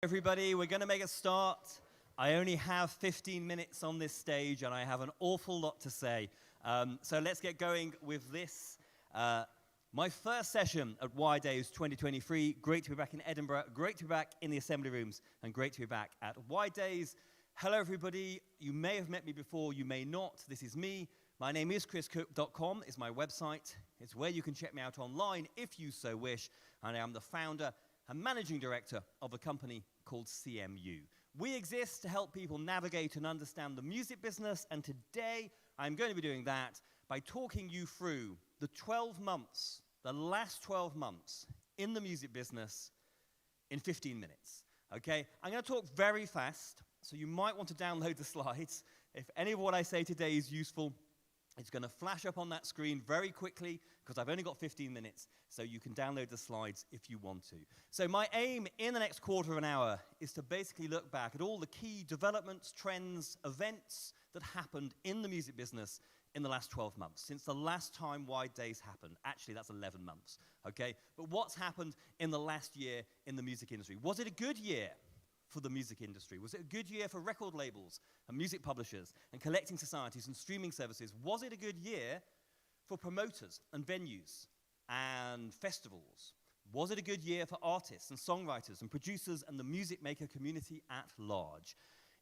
Everybody, we're going to make a start. I only have 15 minutes on this stage, and I have an awful lot to say. So let's get going with this. My first session at Y Days 2023. Great to be back in Edinburgh. Great to be back in the assembly rooms, and great to be back at Y Days. Hello, everybody. You may have met me before. You may not. This is me. My name is chriscooke.com. It's my website. It's where you can check me out online if you so wish. And I am the founder and managing director of a company called CMU. We exist to help people navigate and understand the music business, and today I'm going to be doing that by talking you through the 12 months, the last 12 months in the music business in 15 minutes. Okay? I'm going to talk very fast, so you might want to download the slides. If any of what I say today is useful, it's going to flash up on that screen very quickly because I've only got 15 minutes, so you can download the slides if you want to. So my aim in the next quarter of an hour is to basically look back at all the key developments, trends, events that happened in the music business in the last 12 months, since the last time Wide Days happened. Actually, that's 11 months, okay? But what's happened in the last year in the music industry? Was it a good year for the music industry? Was it a good year for record labels and music publishers and collecting societies and streaming services? Was it a good year for promoters and venues and festivals? Was it a good year for artists and songwriters and producers and the music maker community at large?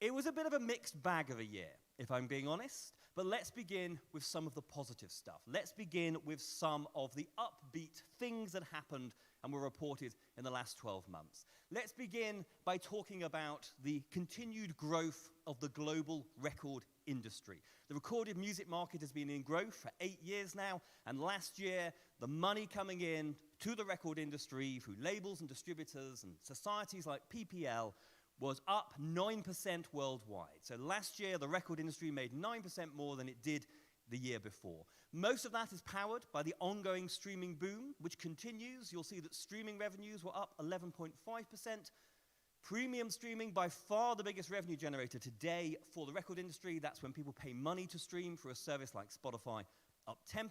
It was a bit of a mixed bag of a year, if I'm being honest, but let's begin with some of the positive stuff. Let's begin with some of the upbeat things that happened and were reported in the last 12 months. Let's begin by talking about the continued growth of the global record industry. The recorded music market has been in growth for 8 years now, and last year, the money coming in to the record industry through labels and distributors and societies like PPL was up 9% worldwide. So last year, the record industry made 9% more than it did the year before. Most of that is powered by the ongoing streaming boom, which continues. You'll see that streaming revenues were up 11.5%. Premium streaming, by far the biggest revenue generator today for the record industry. That's when people pay money to stream for a service like Spotify, up 10%.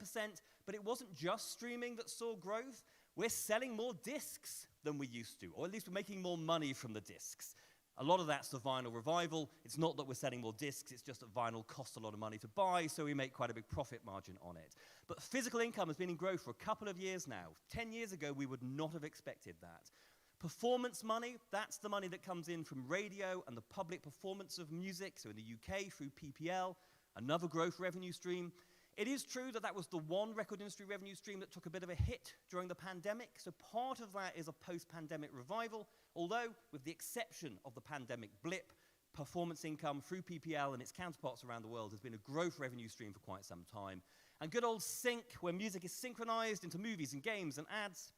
But it wasn't just streaming that saw growth. We're selling more discs than we used to, or at least we're making more money from the discs. A lot of that's the vinyl revival. It's not that we're selling more discs, it's just that vinyl costs a lot of money to buy, so we make quite a big profit margin on it. But physical income has been in growth for a couple of years now. 10 years ago, we would not have expected that. Performance money, that's the money that comes in from radio and the public performance of music, so in the UK through PPL, another growth revenue stream. It is true that that was the one record industry revenue stream that took a bit of a hit during the pandemic, so part of that is a post-pandemic revival, although with the exception of the pandemic blip, performance income through PPL and its counterparts around the world has been a growth revenue stream for quite some time. And good old sync, where music is synchronized into movies and games and ads,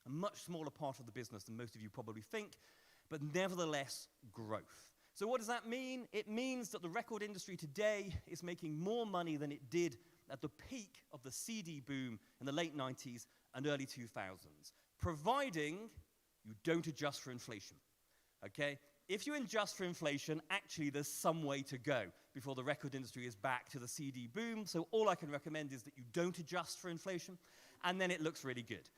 a much smaller part of the business than most of you probably think, but nevertheless growth. So what does that mean? It means that the record industry today is making more money than it did at the peak of the CD boom in the late 90s and early 2000s, providing you don't adjust for inflation, okay? If you adjust for inflation, actually there's some way to go before the record industry is back to the CD boom, so all I can recommend is that you don't adjust for inflation, and then it looks really good.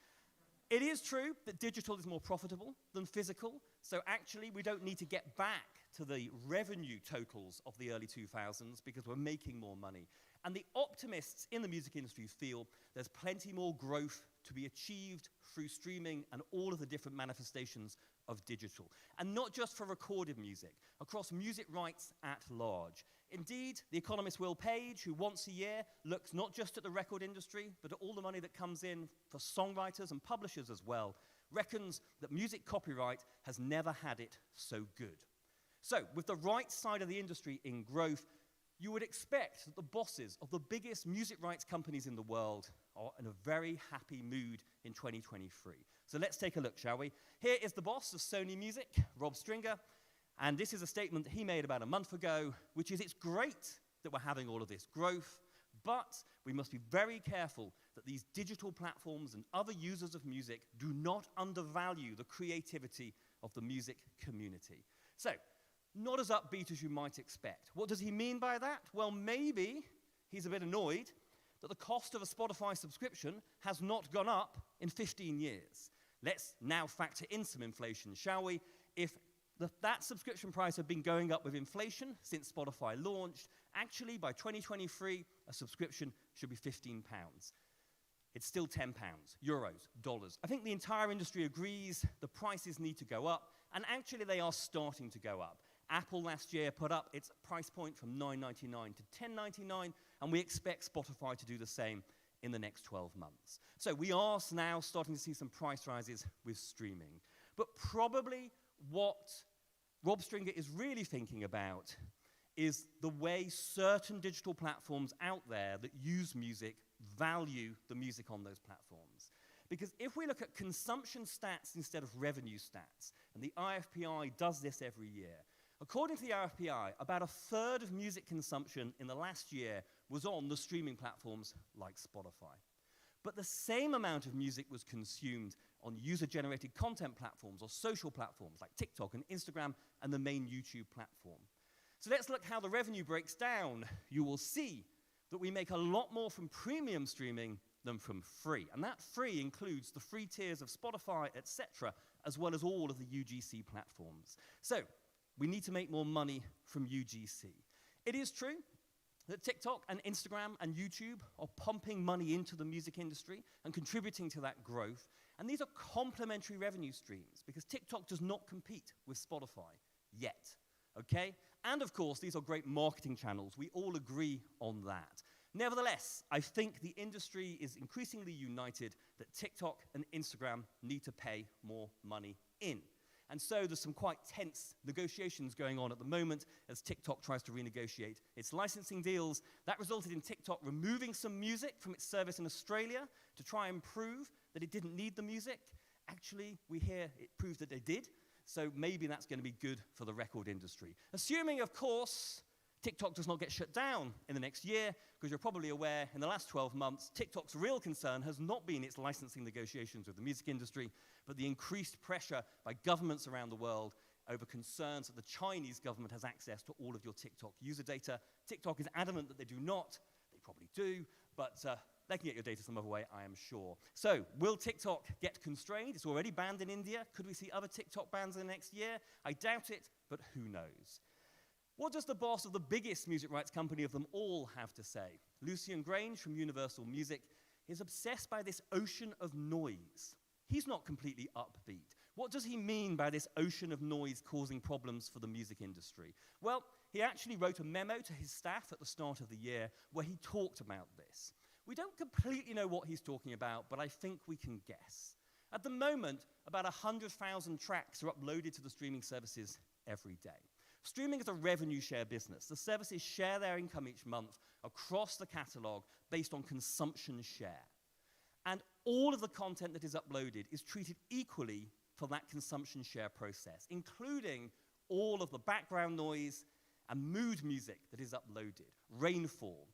It is true that digital is more profitable than physical, so actually we don't need to get back to the revenue totals of the early 2000s because we're making more money. And the optimists in the music industry feel there's plenty more growth to be achieved through streaming and all of the different manifestations of digital. And not just for recorded music, across music rights at large. Indeed, the economist Will Page, who once a year looks not just at the record industry, but at all the money that comes in for songwriters and publishers as well, reckons that music copyright has never had it so good. So, with the right side of the industry in growth, you would expect that the bosses of the biggest music rights companies in the world are in a very happy mood in 2023. So let's take a look, shall we? Here is the boss of Sony Music, Rob Stringer, and this is a statement that he made about a month ago, which is it's great that we're having all of this growth, but we must be very careful that these digital platforms and other users of music do not undervalue the creativity of the music community. So, not as upbeat as you might expect. What does he mean by that? Well, maybe he's a bit annoyed that the cost of a Spotify subscription has not gone up in 15 years. Let's now factor in some inflation, shall we? If that subscription price had been going up with inflation since Spotify launched. Actually, by 2023, a subscription should be £15. It's still £10, euros, dollars. I think the entire industry agrees the prices need to go up, and actually they are starting to go up. Apple last year put up its price point from $9.99 to $10.99, and we expect Spotify to do the same in the next 12 months. So we are now starting to see some price rises with streaming. But probably what Rob Stringer is really thinking about is the way certain digital platforms out there that use music value the music on those platforms. Because if we look at consumption stats instead of revenue stats, and the IFPI does this every year, according to the IFPI, about a third of music consumption in the last year was on the streaming platforms like Spotify. But the same amount of music was consumed on user-generated content platforms or social platforms like TikTok and Instagram and the main YouTube platform. So let's look how the revenue breaks down. You will see that we make a lot more from premium streaming than from free. And that free includes the free tiers of Spotify, etc., as well as all of the UGC platforms. So we need to make more money from UGC. It is true that TikTok and Instagram and YouTube are pumping money into the music industry and contributing to that growth. And these are complementary revenue streams because TikTok does not compete with Spotify yet, okay? And of course, these are great marketing channels. We all agree on that. Nevertheless, I think the industry is increasingly united that TikTok and Instagram need to pay more money in. And so there's some quite tense negotiations going on at the moment as TikTok tries to renegotiate its licensing deals. That resulted in TikTok removing some music from its service in Australia to try and prove that it didn't need the music. Actually, we hear it proved that they did, so maybe that's going to be good for the record industry. Assuming, of course, TikTok does not get shut down in the next year, because you're probably aware in the last 12 months, TikTok's real concern has not been its licensing negotiations with the music industry, but the increased pressure by governments around the world over concerns that the Chinese government has access to all of your TikTok user data. TikTok is adamant that they do not. They probably do, but they can get your data some other way, I am sure. So, will TikTok get constrained? It's already banned in India. Could we see other TikTok bans in the next year? I doubt it, but who knows? What does the boss of the biggest music rights company of them all have to say? Lucian Grange from Universal Music is obsessed by this ocean of noise. He's not completely upbeat. What does he mean by this ocean of noise causing problems for the music industry? Well, he actually wrote a memo to his staff at the start of the year where he talked about this. We don't completely know what he's talking about, but I think we can guess. At the moment, about 100,000 tracks are uploaded to the streaming services every day. Streaming is a revenue share business. The services share their income each month across the catalog based on consumption share. And all of the content that is uploaded is treated equally for that consumption share process, including all of the background noise and mood music that is uploaded. Rainfall,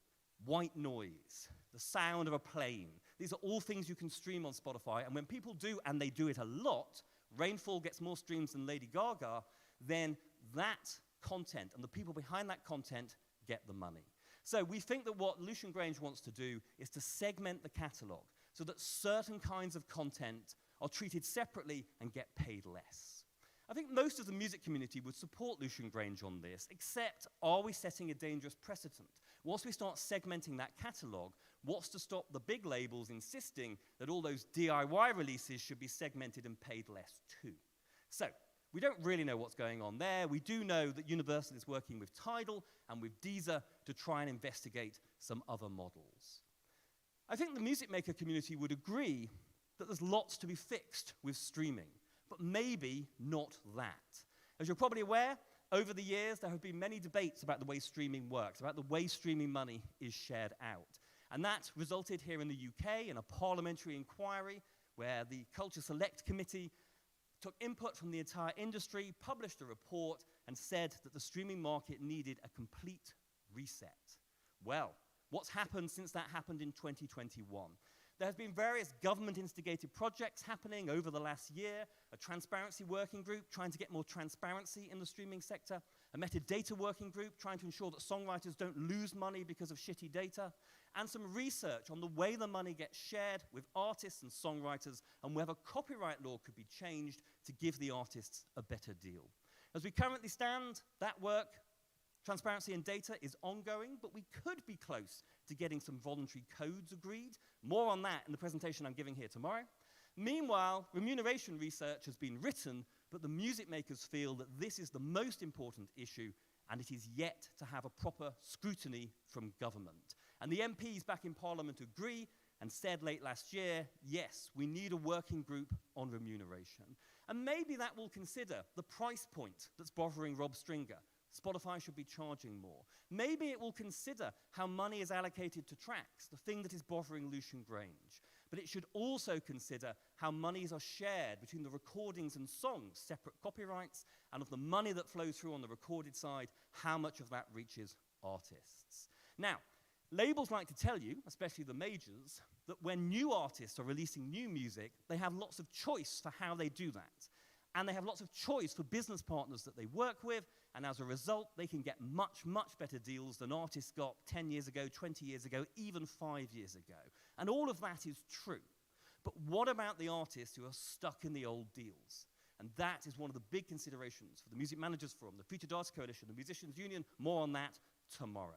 white noise, the sound of a plane. These are all things you can stream on Spotify, and when people do, and they do it a lot, Rainfall gets more streams than Lady Gaga, then that content and the people behind that content get the money. So we think that what Lucian Grange wants to do is to segment the catalog so that certain kinds of content are treated separately and get paid less. I think most of the music community would support Lucian Grange on this, except are we setting a dangerous precedent? Once we start segmenting that catalog, what's to stop the big labels insisting that all those DIY releases should be segmented and paid less too? So, we don't really know what's going on there. We do know that Universal is working with Tidal and with Deezer to try and investigate some other models. I think the music maker community would agree that there's lots to be fixed with streaming, but maybe not that. As you're probably aware, over the years there have been many debates about the way streaming works, about the way streaming money is shared out. And that resulted here in the UK in a parliamentary inquiry where the Culture Select Committee took input from the entire industry, published a report, and said that the streaming market needed a complete reset. Well, what's happened since that happened in 2021? There have been various government-instigated projects happening over the last year, a transparency working group trying to get more transparency in the streaming sector, a metadata working group trying to ensure that songwriters don't lose money because of shitty data, and some research on the way the money gets shared with artists and songwriters and whether copyright law could be changed to give the artists a better deal. As we currently stand, that work, transparency and data, is ongoing, but we could be close to getting some voluntary codes agreed. More on that in the presentation I'm giving here tomorrow. Meanwhile, remuneration research has been written, but the music makers feel that this is the most important issue, and it is yet to have a proper scrutiny from government. And the MPs back in Parliament agree and said late last year, yes, we need a working group on remuneration. And maybe that will consider the price point that's bothering Rob Stringer. Spotify should be charging more. Maybe it will consider how money is allocated to tracks, the thing that is bothering Lucian Grange. But it should also consider how monies are shared between the recordings and songs, separate copyrights, and of the money that flows through on the recorded side, how much of that reaches artists. Now, labels like to tell you, especially the majors, that when new artists are releasing new music, they have lots of choice for how they do that. And they have lots of choice for business partners that they work with, and as a result, they can get much, much better deals than artists got 10 years ago, 20 years ago, even 5 years ago. And all of that is true. But what about the artists who are stuck in the old deals? And that is one of the big considerations for the Music Managers Forum, the Featured Artists Coalition, the Musicians Union. More on that tomorrow.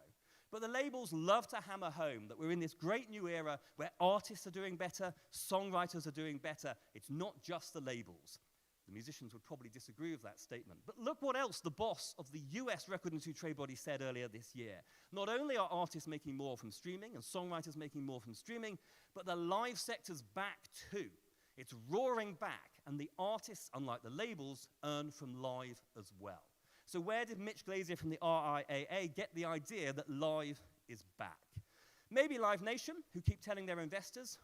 But the labels love to hammer home that we're in this great new era where artists are doing better, songwriters are doing better. It's not just the labels. The musicians would probably disagree with that statement. But look what else the boss of the US WD23 trade body said earlier this year. Not only are artists making more from streaming and songwriters making more from streaming, but the live sector's back too. It's roaring back, and the artists, unlike the labels, earn from live as well. So where did Mitch Glazier from the RIAA get the idea that live is back? Maybe Live Nation, who keep telling their investors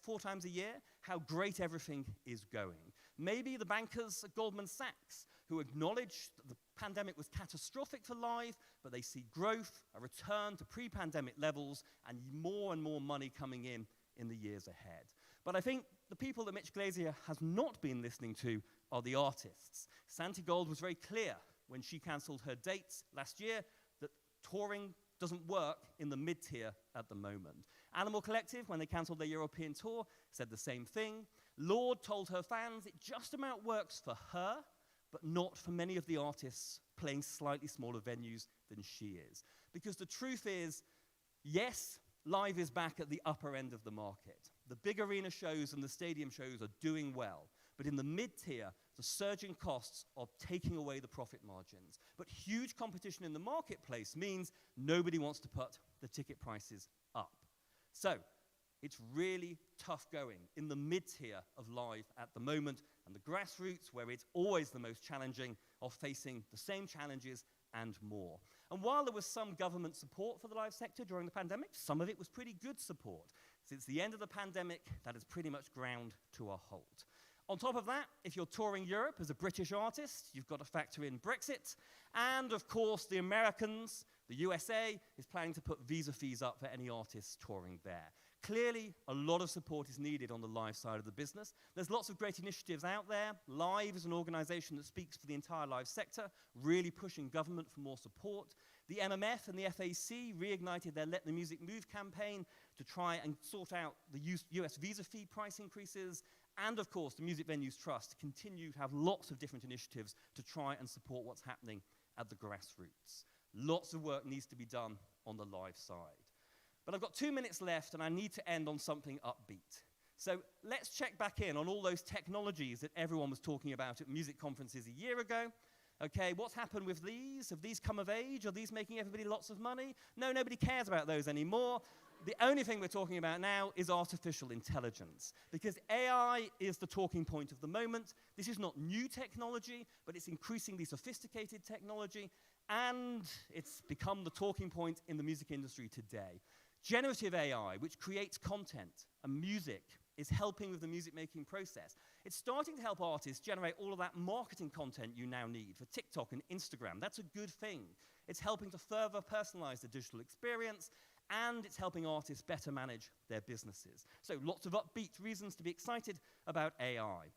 4 times a year how great everything is going. Maybe the bankers at Goldman Sachs, who acknowledge that the pandemic was catastrophic for live, but they see growth, a return to pre-pandemic levels, and more money coming in the years ahead. But I think the people that Mitch Glazier has not been listening to are the artists. Santi Gold was very clear when she cancelled her dates last year that touring doesn't work in the mid-tier at the moment. Animal Collective, when they cancelled their European tour, said the same thing. Lorde told her fans it just about works for her, but not for many of the artists playing slightly smaller venues than she is. Because the truth is, yes, live is back at the upper end of the market. The big arena shows and the stadium shows are doing well. But in the mid-tier, the surging costs are taking away the profit margins. But huge competition in the marketplace means nobody wants to put the ticket prices up. So it's really tough going in the mid-tier of live at the moment, and the grassroots, where it's always the most challenging, are facing the same challenges and more. And while there was some government support for the live sector during the pandemic, some of it was pretty good support. Since the end of the pandemic, that has pretty much ground to a halt. On top of that, if you're touring Europe as a British artist, you've got to factor in Brexit. And of course, the Americans, the USA, is planning to put visa fees up for any artists touring there. Clearly, a lot of support is needed on the live side of the business. There's lots of great initiatives out there. Live is an organization that speaks for the entire live sector, really pushing government for more support. The MMF and the FAC reignited their Let the Music Move campaign to try and sort out the US visa fee price increases. And of course, the Music Venues Trust continue to have lots of different initiatives to try and support what's happening at the grassroots. Lots of work needs to be done on the live side. But I've got 2 minutes left, and I need to end on something upbeat. So let's check back in on all those technologies that everyone was talking about at music conferences a year ago. Okay, what's happened with these? Have these come of age? Are these making everybody lots of money? No, nobody cares about those anymore. The only thing we're talking about now is artificial intelligence, because AI is the talking point of the moment. This is not new technology, but it's increasingly sophisticated technology, and it's become the talking point in the music industry today. Generative AI, which creates content and music, is helping with the music-making process. It's starting to help artists generate all of that marketing content you now need for TikTok and Instagram. That's a good thing. It's helping to further personalize the digital experience, and it's helping artists better manage their businesses. So lots of upbeat reasons to be excited about AI.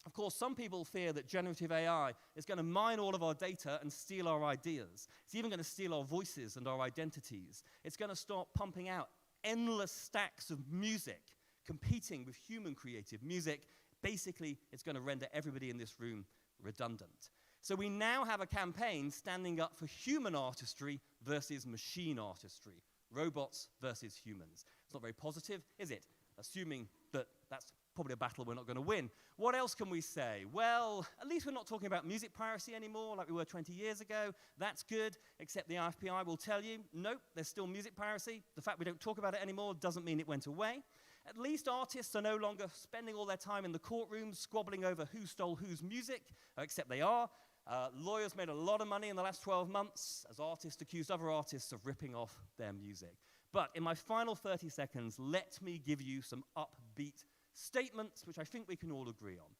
Of course, some people fear that generative AI is going to mine all of our data and steal our ideas. It's even going to steal our voices and our identities. It's going to start pumping out endless stacks of music, competing with human creative music. Basically, it's going to render everybody in this room redundant. So we now have a campaign standing up for human artistry versus machine artistry, robots versus humans. It's not very positive, is it? Assuming that that's probably a battle we're not going to win. What else can we say? Well, at least we're not talking about music piracy anymore like we were 20 years ago. That's good, except the IFPI will tell you, nope, there's still music piracy. The fact we don't talk about it anymore doesn't mean it went away. At least artists are no longer spending all their time in the courtroom squabbling over who stole whose music, except they are. Lawyers made a lot of money in the last 12 months as artists accused other artists of ripping off their music. But in my final 30 seconds, let me give you some upbeat statements which I think we can all agree on.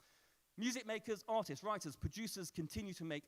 Music makers, artists, writers, producers continue to make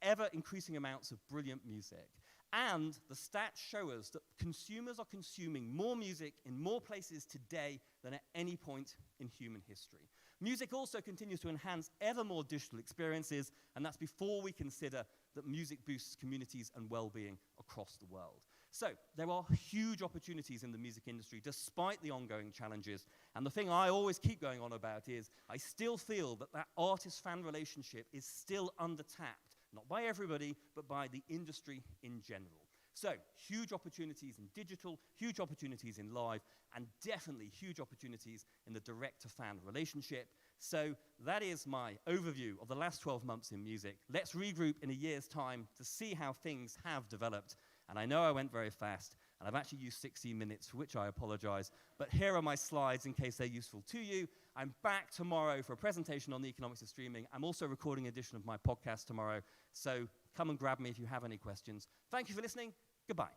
ever-increasing amounts of brilliant music. And the stats show us that consumers are consuming more music in more places today than at any point in human history. Music also continues to enhance ever more digital experiences, and that's before we consider that music boosts communities and well-being across the world. So there are huge opportunities in the music industry despite the ongoing challenges, and the thing I always keep going on about is I still feel that that artist-fan relationship is still undertapped. Not by everybody, but by the industry in general. So, huge opportunities in digital, huge opportunities in live, and definitely huge opportunities in the direct-to-fan relationship. So, that is my overview of the last 12 months in music. Let's regroup in a year's time to see how things have developed. And I know I went very fast, and I've actually used 16 minutes, for which I apologize. But here are my slides in case they're useful to you. I'm back tomorrow for a presentation on the economics of streaming. I'm also recording an edition of my podcast tomorrow. So come and grab me if you have any questions. Thank you for listening. Goodbye.